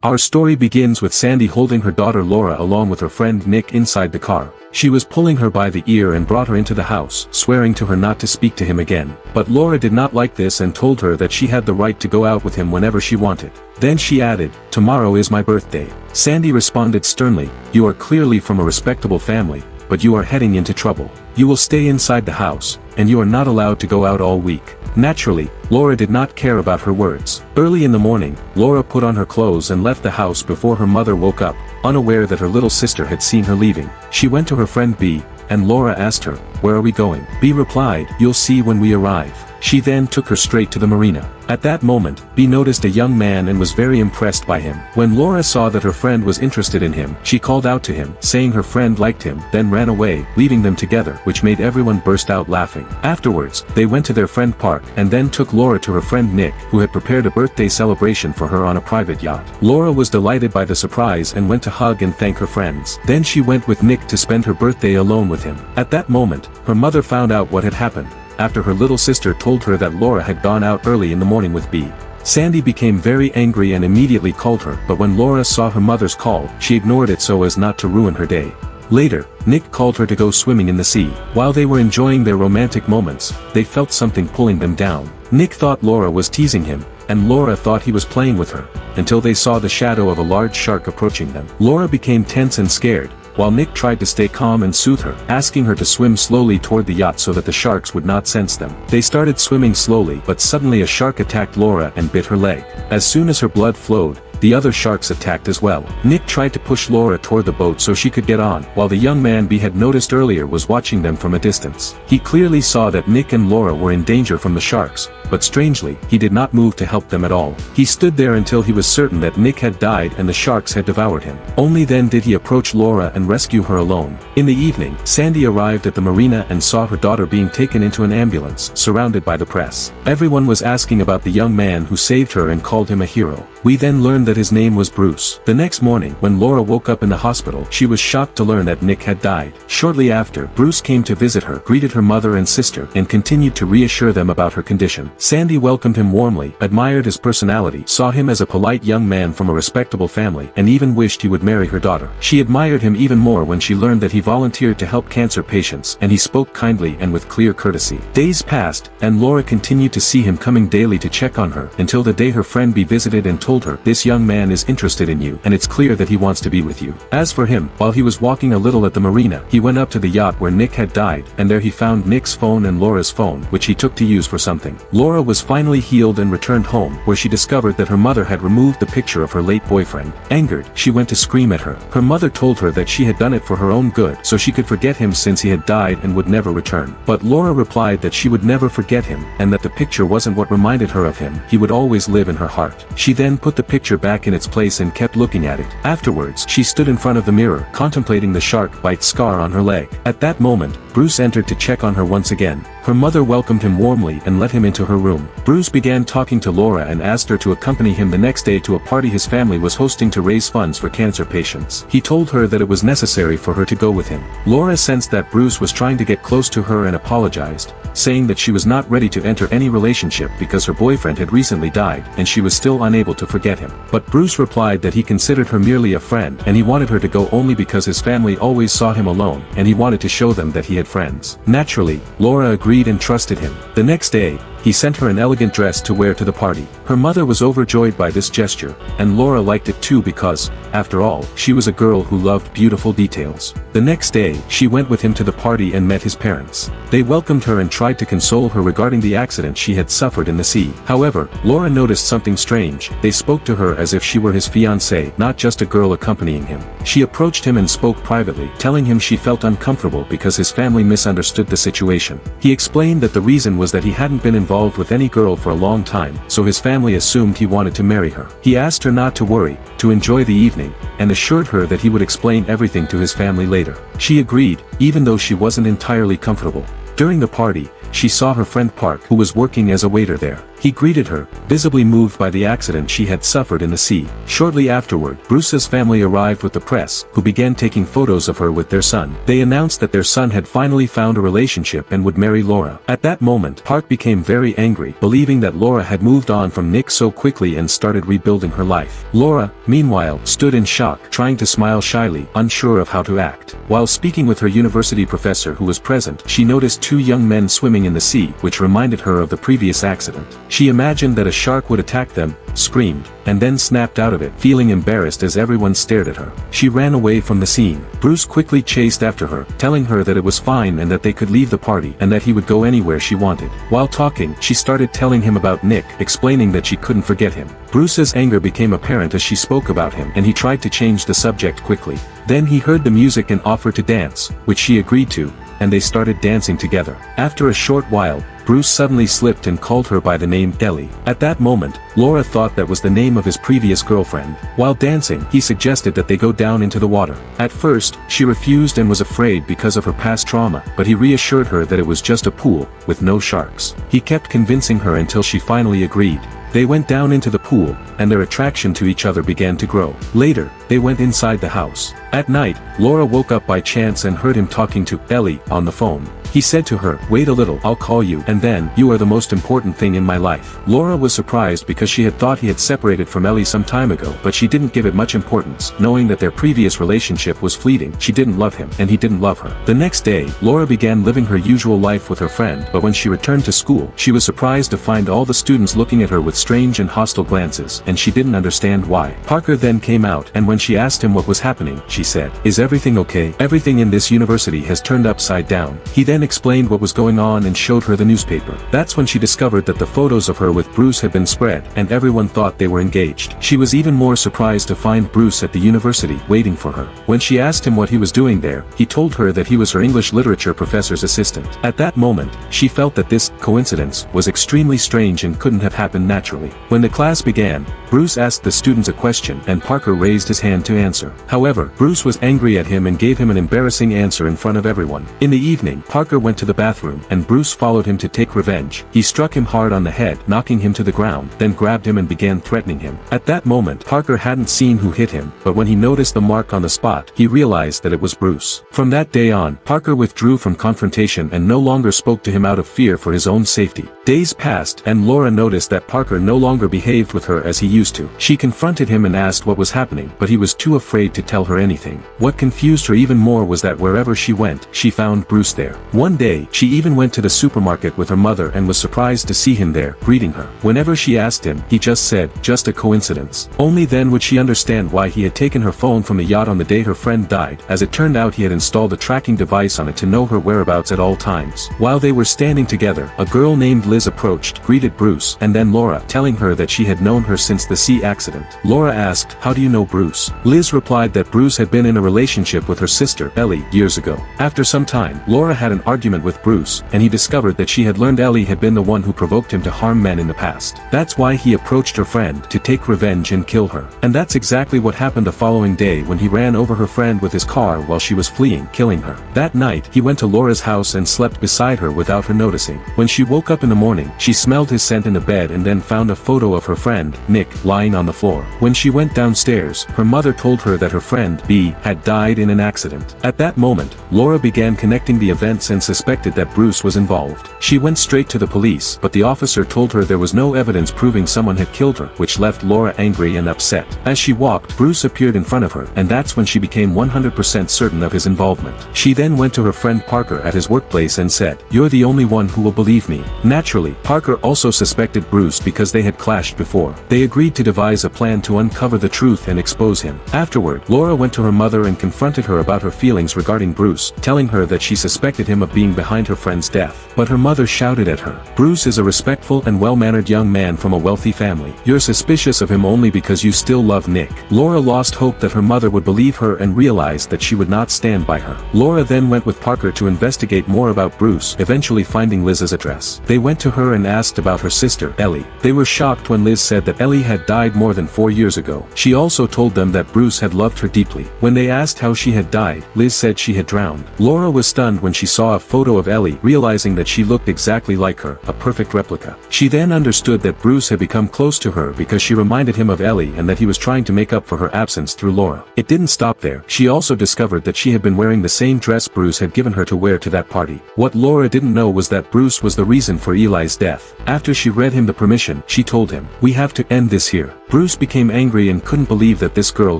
Our story begins with Sandy holding her daughter Laura along with her friend Nick inside the car. She was pulling her by the ear and brought her into the house, swearing to her not to speak to him again. But Laura did not like this and told her that she had the right to go out with him whenever she wanted. Then she added, "Tomorrow is my birthday." Sandy responded sternly, "You are clearly from a respectable family, but you are heading into trouble. You will stay inside the house, and you are not allowed to go out all week." Naturally, Laura did not care about her words. Early in the morning, Laura put on her clothes and left the house before her mother woke up, unaware that her little sister had seen her leaving. She went to her friend B, and Laura asked her, "Where are we going?" B replied, "You'll see when we arrive." She then took her straight to the marina. At that moment, B noticed a young man and was very impressed by him. When Laura saw that her friend was interested in him, she called out to him, saying her friend liked him, then ran away, leaving them together, which made everyone burst out laughing. Afterwards, they went to their friend Park, and then took Laura to her friend Nick, who had prepared a birthday celebration for her on a private yacht. Laura was delighted by the surprise and went to hug and thank her friends. Then she went with Nick to spend her birthday alone with him. At that moment, her mother found out what had happened, after her little sister told her that Laura had gone out early in the morning with B. Sandy became very angry and immediately called her, but when Laura saw her mother's call, she ignored it so as not to ruin her day. Later, Nick called her to go swimming in the sea. While they were enjoying their romantic moments, they felt something pulling them down. Nick thought Laura was teasing him, and Laura thought he was playing with her, until they saw the shadow of a large shark approaching them. Laura became tense and scared, while Nick tried to stay calm and soothe her, asking her to swim slowly toward the yacht so that the sharks would not sense them. They started swimming slowly, but suddenly a shark attacked Laura and bit her leg. As soon as her blood flowed, the other sharks attacked as well. Nick tried to push Laura toward the boat so she could get on, while the young man B had noticed earlier was watching them from a distance. He clearly saw that Nick and Laura were in danger from the sharks, but strangely, he did not move to help them at all. He stood there until he was certain that Nick had died and the sharks had devoured him. Only then did he approach Laura and rescue her alone. In the evening, Sandy arrived at the marina and saw her daughter being taken into an ambulance, surrounded by the press. Everyone was asking about the young man who saved her and called him a hero. We then learned that his name was Bruce. The next morning, when Laura woke up in the hospital, she was shocked to learn that Nick had died. Shortly after, Bruce came to visit her, greeted her mother and sister, and continued to reassure them about her condition. Sandy welcomed him warmly, admired his personality, saw him as a polite young man from a respectable family, and even wished he would marry her daughter. She admired him even more when she learned that he volunteered to help cancer patients, and he spoke kindly and with clear courtesy. Days passed, and Laura continued to see him coming daily to check on her, until the day her friend B visited and told her, "This young man is interested in you, and it's clear that he wants to be with you." As for him, while he was walking a little at the marina, he went up to the yacht where Nick had died, and there he found Nick's phone and Laura's phone, which he took to use for something. Laura was finally healed and returned home, where she discovered that her mother had removed the picture of her late boyfriend. Angered, she went to scream at her. Her mother told her that she had done it for her own good, so she could forget him since he had died and would never return. But Laura replied that she would never forget him, and that the picture wasn't what reminded her of him, he would always live in her heart. She then put the picture back in its place and kept looking at it. Afterwards, she stood in front of the mirror, contemplating the shark bite scar on her leg. At that moment, Bruce entered to check on her once again. Her mother welcomed him warmly and let him into her room. Bruce began talking to Laura and asked her to accompany him the next day to a party his family was hosting to raise funds for cancer patients. He told her that it was necessary for her to go with him. Laura sensed that Bruce was trying to get close to her and apologized, saying that she was not ready to enter any relationship because her boyfriend had recently died and she was still unable to forget him. But Bruce replied that he considered her merely a friend and he wanted her to go only because his family always saw him alone and he wanted to show them that he had friends. Naturally, Laura agreed and trusted him. The next day, he sent her an elegant dress to wear to the party. Her mother was overjoyed by this gesture, and Laura liked it too because, after all, she was a girl who loved beautiful details. The next day, she went with him to the party and met his parents. They welcomed her and tried to console her regarding the accident she had suffered in the sea. However, Laura noticed something strange. They spoke to her as if she were his fiancée, not just a girl accompanying him. She approached him and spoke privately, telling him she felt uncomfortable because his family misunderstood the situation. He explained that the reason was that he hadn't been involved with any girl for a long time, so his family assumed he wanted to marry her. He asked her not to worry, to enjoy the evening, and assured her that he would explain everything to his family later. She agreed, even though she wasn't entirely comfortable. During the party, she saw her friend Park, who was working as a waiter there. He greeted her, visibly moved by the accident she had suffered in the sea. Shortly afterward, Bruce's family arrived with the press, who began taking photos of her with their son. They announced that their son had finally found a relationship and would marry Laura. At that moment, Park became very angry, believing that Laura had moved on from Nick so quickly and started rebuilding her life. Laura, meanwhile, stood in shock, trying to smile shyly, unsure of how to act. While speaking with her university professor who was present, she noticed two young men swimming in the sea, which reminded her of the previous accident. She imagined that a shark would attack them, screamed, and then snapped out of it, feeling embarrassed as everyone stared at her. She ran away from the scene. Bruce quickly chased after her, telling her that it was fine and that they could leave the party and that he would go anywhere she wanted. While talking, she started telling him about Nick, explaining that she couldn't forget him. Bruce's anger became apparent as she spoke about him, and he tried to change the subject quickly. Then he heard the music and offered to dance, which she agreed to, and they started dancing together. After a short while, Bruce suddenly slipped and called her by the name Ellie. At that moment, Laura thought that was the name of his previous girlfriend. While dancing, he suggested that they go down into the water. At first, she refused and was afraid because of her past trauma, but he reassured her that it was just a pool, with no sharks. He kept convincing her until she finally agreed. They went down into the pool, and their attraction to each other began to grow. Later, they went inside the house. At night, Laura woke up by chance and heard him talking to Ellie on the phone. He said to her, "Wait a little, I'll call you, and then, you are the most important thing in my life." Laura was surprised because she had thought he had separated from Ellie some time ago, but she didn't give it much importance, knowing that their previous relationship was fleeting. She didn't love him, and he didn't love her. The next day, Laura began living her usual life with her friend, but when she returned to school, she was surprised to find all the students looking at her with strange and hostile glances, and she didn't understand why. Parker then came out, and when she asked him what was happening, she said, "Is everything okay? Everything in this university has turned upside down." He then explained what was going on and showed her the newspaper. That's when she discovered that the photos of her with Bruce had been spread, and everyone thought they were engaged. She was even more surprised to find Bruce at the university, waiting for her. When she asked him what he was doing there, he told her that he was her English literature professor's assistant. At that moment, she felt that this coincidence was extremely strange and couldn't have happened naturally. When the class began, Bruce asked the students a question, and Parker raised his hand to answer. However, Bruce was angry at him and gave him an embarrassing answer in front of everyone. In the evening, Parker went to the bathroom, and Bruce followed him to take revenge. He struck him hard on the head, knocking him to the ground, then grabbed him and began threatening him. At that moment, Parker hadn't seen who hit him, but when he noticed the mark on the spot, he realized that it was Bruce. From that day on, Parker withdrew from confrontation and no longer spoke to him out of fear for his own safety. Days passed, and Laura noticed that Parker no longer behaved with her as he used to. She confronted him and asked what was happening, but he was too afraid to tell her anything. What confused her even more was that wherever she went, she found Bruce there. One day, she even went to the supermarket with her mother and was surprised to see him there, greeting her. Whenever she asked him, he just said, "Just a coincidence." Only then would she understand why he had taken her phone from the yacht on the day her friend died. As it turned out, he had installed a tracking device on it to know her whereabouts at all times. While they were standing together, a girl named Liz approached, greeted Bruce, and then Laura, telling her that she had known her since the sea accident. Laura asked, "How do you know Bruce?" Liz replied that Bruce had been in a relationship with her sister, Ellie, years ago. After some time, Laura had an argument with Bruce, and he discovered that she had learned Ellie had been the one who provoked him to harm men in the past. That's why he approached her friend to take revenge and kill her. And that's exactly what happened the following day when he ran over her friend with his car while she was fleeing, killing her. That night, he went to Laura's house and slept beside her without her noticing. When she woke up in the morning, she smelled his scent in the bed and then found a photo of her friend, Nick, lying on the floor. When she went downstairs, her mother told her that her friend, B, had died in an accident. At that moment, Laura began connecting the events and suspected that Bruce was involved. She went straight to the police, but the officer told her there was no evidence proving someone had killed her, which left Laura angry and upset. As she walked, Bruce appeared in front of her, and that's when she became 100% certain of his involvement. She then went to her friend Parker at his workplace and said, "You're the only one who will believe me." Naturally, Parker also suspected Bruce because they had clashed before. They agreed to devise a plan to uncover the truth and expose him. Afterward, Laura went to her mother and confronted her about her feelings regarding Bruce, telling her that she suspected him of being behind her friend's death. But her mother shouted at her, "Bruce is a respectful and well-mannered young man from a wealthy family. You're suspicious of him only because you still love Nick." Laura lost hope that her mother would believe her and realized that she would not stand by her. Laura then went with Parker to investigate more about Bruce, eventually finding Liz's address. They went to her and asked about her sister, Ellie. They were shocked when Liz said that Ellie had had died more than 4 years ago. She also told them that Bruce had loved her deeply. When they asked how she had died, Liz said she had drowned. Laura was stunned when she saw a photo of Ellie, realizing that she looked exactly like her, a perfect replica. She then understood that Bruce had become close to her because she reminded him of Ellie and that he was trying to make up for her absence through Laura. It didn't stop there. She also discovered that she had been wearing the same dress Bruce had given her to wear to that party. What Laura didn't know was that Bruce was the reason for Eli's death. After she read him the permission, she told him, "We have to end this here." Bruce became angry and couldn't believe that this girl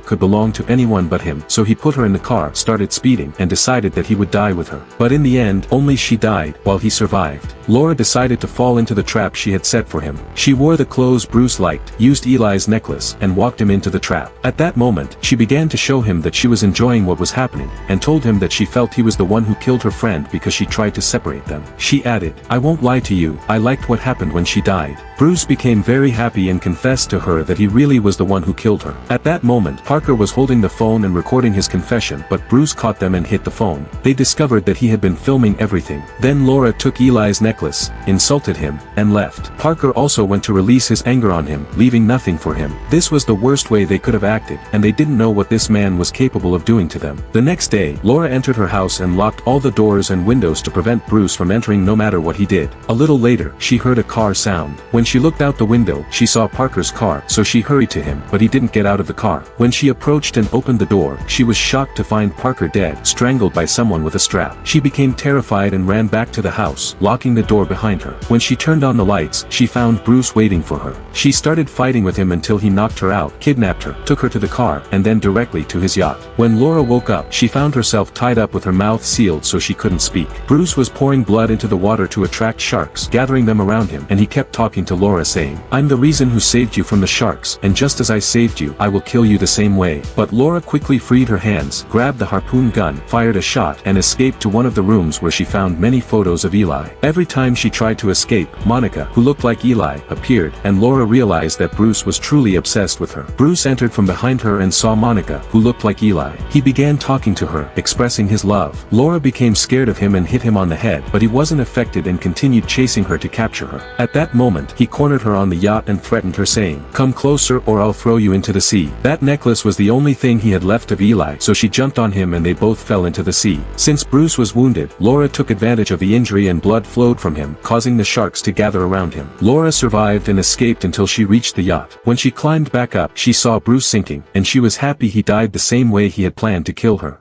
could belong to anyone but him, so he put her in the car, started speeding, and decided that he would die with her. But in the end, only she died, while he survived. Laura decided to fall into the trap she had set for him. She wore the clothes Bruce liked, used Eli's necklace, and walked him into the trap. At that moment, she began to show him that she was enjoying what was happening, and told him that she felt he was the one who killed her friend because she tried to separate them. She added, "I won't lie to you, I liked what happened when she died." Bruce became very happy and confessed to her that he really was the one who killed her. At that moment, Parker was holding the phone and recording his confession, but Bruce caught them and hit the phone. They discovered that he had been filming everything. Then Laura took Eli's necklace, insulted him, and left. Parker also went to release his anger on him, leaving nothing for him. This was the worst way they could have acted, and they didn't know what this man was capable of doing to them. The next day, Laura entered her house and locked all the doors and windows to prevent Bruce from entering no matter what he did. A little later, she heard a car sound. When she looked out the window, she saw Parker's car, so she hurried to him, but he didn't get out of the car. When she approached and opened the door, she was shocked to find Parker dead, strangled by someone with a strap. She became terrified and ran back to the house, locking the door behind her. When she turned on the lights, she found Bruce waiting for her. She started fighting with him until he knocked her out, kidnapped her, took her to the car, and then directly to his yacht. When Laura woke up, she found herself tied up with her mouth sealed so she couldn't speak. Bruce was pouring blood into the water to attract sharks, gathering them around him, and he kept talking to Laura saying, "I'm the reason who saved you from the sharks, and just as I saved you, I will kill you the same way." But Laura quickly freed her hands, grabbed the harpoon gun, fired a shot, and escaped to one of the rooms where she found many photos of Eli. Every time she tried to escape, Monica, who looked like Eli, appeared, and Laura realized that Bruce was truly obsessed with her. Bruce entered from behind her and saw Monica, who looked like Eli. He began talking to her, expressing his love. Laura became scared of him and hit him on the head, but he wasn't affected and continued chasing her to capture her. At that moment, he cornered her on the yacht and threatened her saying, "Come closer or I'll throw you into the sea." That necklace was the only thing he had left of Eli, so she jumped on him and they both fell into the sea. Since Bruce was wounded, Laura took advantage of the injury and blood flowed from him, causing the sharks to gather around him. Laura survived and escaped until she reached the yacht. When she climbed back up, she saw Bruce sinking, and she was happy he died the same way he had planned to kill her.